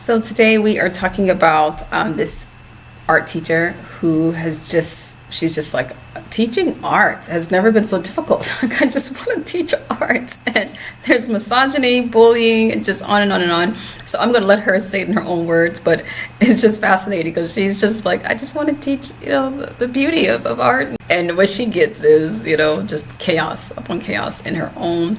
So today we are talking about this art teacher who she's just like, teaching art has never been so difficult. Like, I just want to teach art. And there's misogyny, bullying, and just on and on and on. So I'm going to let her say it in her own words, but it's just fascinating because she's just like, I just want to teach, the beauty of art. And what she gets is, just chaos upon chaos in her own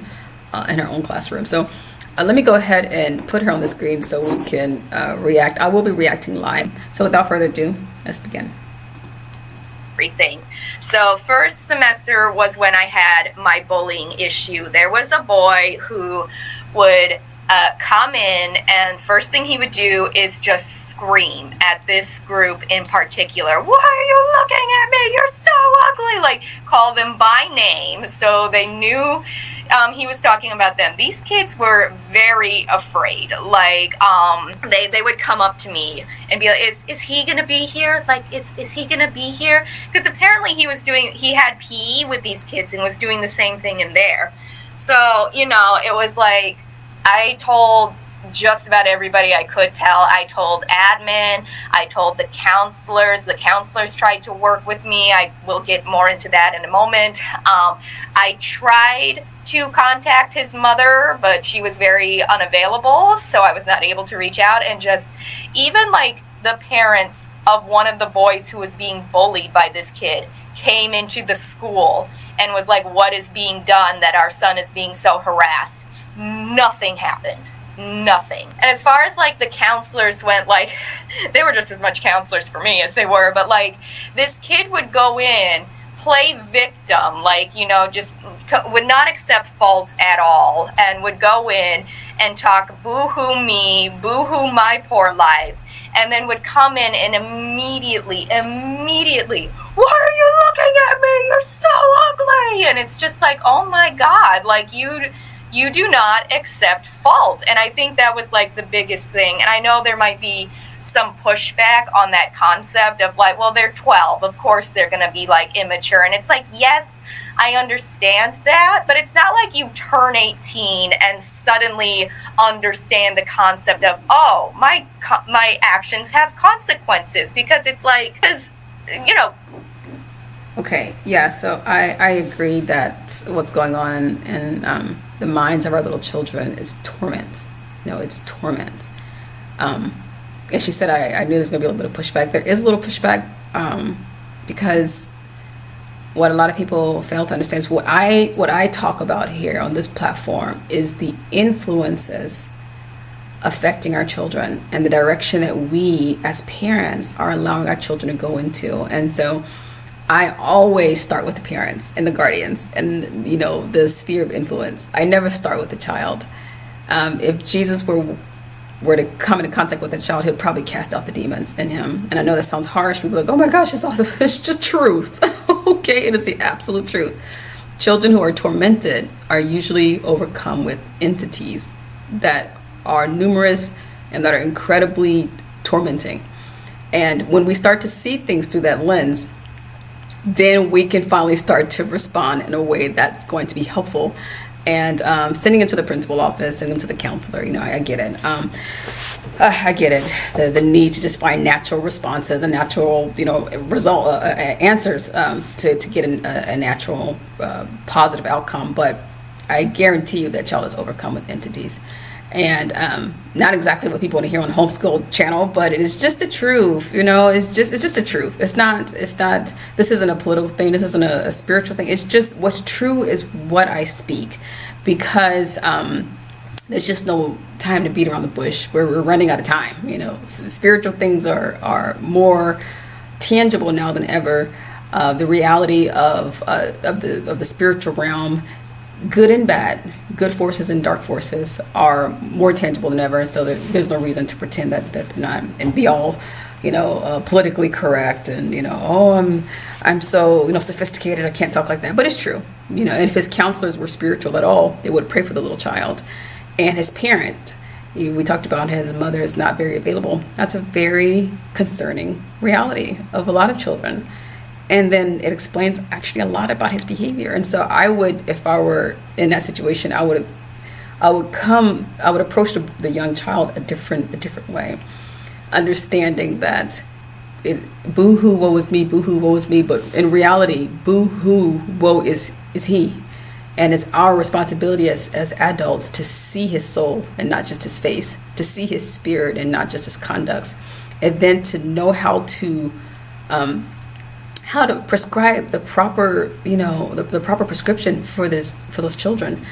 classroom. So let me go ahead and put her on the screen so we can react. I will be reacting live. So without further ado, let's begin. Everything. So first semester was when I had my bullying issue. There was a boy who would come in, and first thing he would do is just scream at this group in particular. Why are you looking at me? You're so ugly. Like, call them by name so they knew he was talking about them. These kids were very afraid. Like, they would come up to me and be like, is he gonna be here? Like, is he gonna be here? Because apparently he had PE with these kids and was doing the same thing in there. So, it was like, I told just about everybody I could tell. I told admin, I told the counselors. The counselors tried to work with me. I will get more into that in a moment. I tried to contact his mother, but she was very unavailable, so I was not able to reach out. And just even like the parents of one of the boys who was being bullied by this kid came into the school and was like, what is being done that our son is being so harassed? Nothing happened. Nothing. And as far as like the counselors went, like, they were just as much counselors for me as they were, but like this kid would go in, play victim, like, just would not accept fault at all, and would go in and talk boo-hoo me, boo-hoo my poor life, and then would come in and immediately, why are you looking at me? You're so ugly. And it's just like, oh my God, like you do not accept fault. And I think that was like the biggest thing. And I know there might be some pushback on that concept of like, well, they're 12. Of course, they're going to be like immature. And it's like, yes, I understand that. But it's not like you turn 18 and suddenly understand the concept of, oh, my actions have consequences. Because it's like, Okay, yeah, so I agree that what's going on in the minds of our little children is torment. It's torment. As she said, I knew there was going to be a little bit of pushback. There is a little pushback because what a lot of people fail to understand is what I talk about here on this platform is the influences affecting our children and the direction that we as parents are allowing our children to go into. And so I always start with the parents and the guardians and, the sphere of influence. I never start with the child. If Jesus were to come into contact with a child, he'd probably cast out the demons in him. And I know that sounds harsh. People are like, oh my gosh, it's awesome. It's just truth. Okay, it is the absolute truth. Children who are tormented are usually overcome with entities that are numerous and that are incredibly tormenting. And when we start to see things through that lens, then we can finally start to respond in a way that's going to be helpful. And sending him to the principal office, sending him to the counselor, I get it. I get it. The need to just find natural responses and natural, answers to get a natural positive outcome. But I guarantee you that child is overcome with entities. And not exactly what people want to hear on the Homeschool channel, but it is just the truth. It's just the truth. It's not. This isn't a political thing. This isn't a spiritual thing. It's just what's true is what I speak, because there's just no time to beat around the bush. We're running out of time. Spiritual things are more tangible now than ever. The reality of the spiritual realm. Good and bad, good forces and dark forces are more tangible than ever. So there's no reason to pretend that they're not and be all, politically correct and I'm so sophisticated. I can't talk like that, but it's true. And if his counselors were spiritual at all, they would pray for the little child. And his parent, we talked about his mother is not very available. That's a very concerning reality of a lot of children. And then it explains actually a lot about his behavior. And so I would, if I were in that situation, I would I would approach the young child a different way, understanding that boo-hoo, woe is me, boo-hoo, woe is me, but in reality, boo-hoo, woe is he. And it's our responsibility as adults to see his soul and not just his face, to see his spirit and not just his conducts, and then to know how to prescribe the proper, the proper prescription for those children.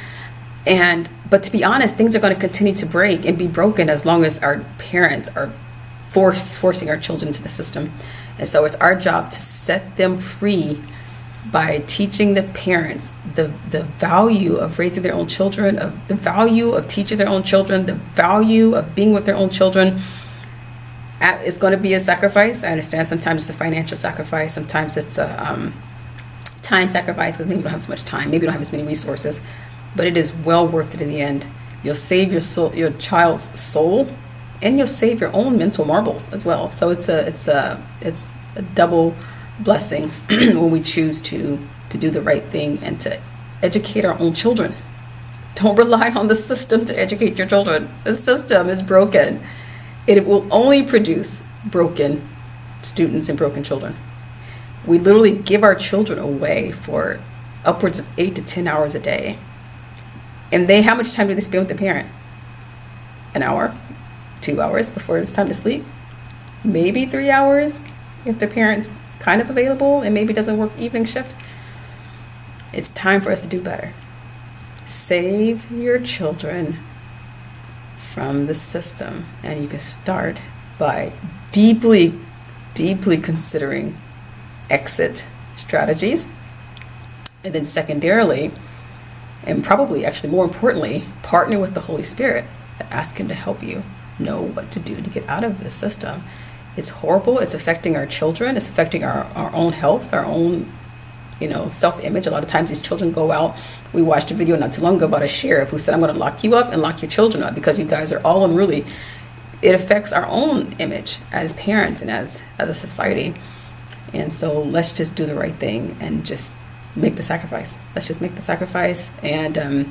But to be honest, things are going to continue to break and be broken as long as our parents are forcing our children into the system. And so it's our job to set them free by teaching the parents the value of raising their own children, of the value of teaching their own children, the value of being with their own children. It's going to be a sacrifice. I understand sometimes it's a financial sacrifice, sometimes it's a time sacrifice because maybe you don't have as much time, maybe you don't have as many resources, but it is well worth it in the end. You'll save your child's soul, and you'll save your own mental marbles as well. So it's a double blessing when we choose to do the right thing and to educate our own children. Don't rely on the system to educate your children. The system is broken. It will only produce broken students and broken children. We literally give our children away for upwards of 8 to 10 hours a day. And how much time do they spend with the parent? An hour, 2 hours before it's time to sleep? Maybe 3 hours if the parent's kind of available and maybe doesn't work evening shift. It's time for us to do better. Save your children from the system, and you can start by deeply considering exit strategies, and then secondarily, and probably actually more importantly, partner with the Holy Spirit and ask him to help you know what to do to get out of the system. It's horrible. It's affecting our children. It's affecting our own health, our own self-image. A lot of times these children go out. We watched a video not too long ago about a sheriff who said, I'm going to lock you up and lock your children up because you guys are all unruly. It affects our own image as parents and as a society. And so let's just do the right thing and just make the sacrifice. Let's just make the sacrifice, and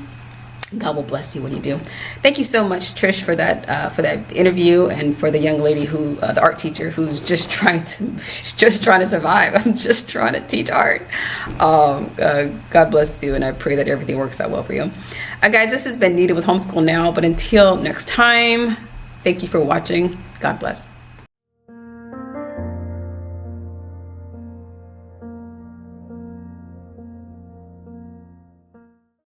God will bless you when you do. Thank you so much, Trish, for that interview, and for the young lady the art teacher who's just trying to survive. I'm just trying to teach art. God bless you, and I pray that everything works out well for you. Guys, this has been Nita with Homeschool Now, but until next time, thank you for watching. God bless.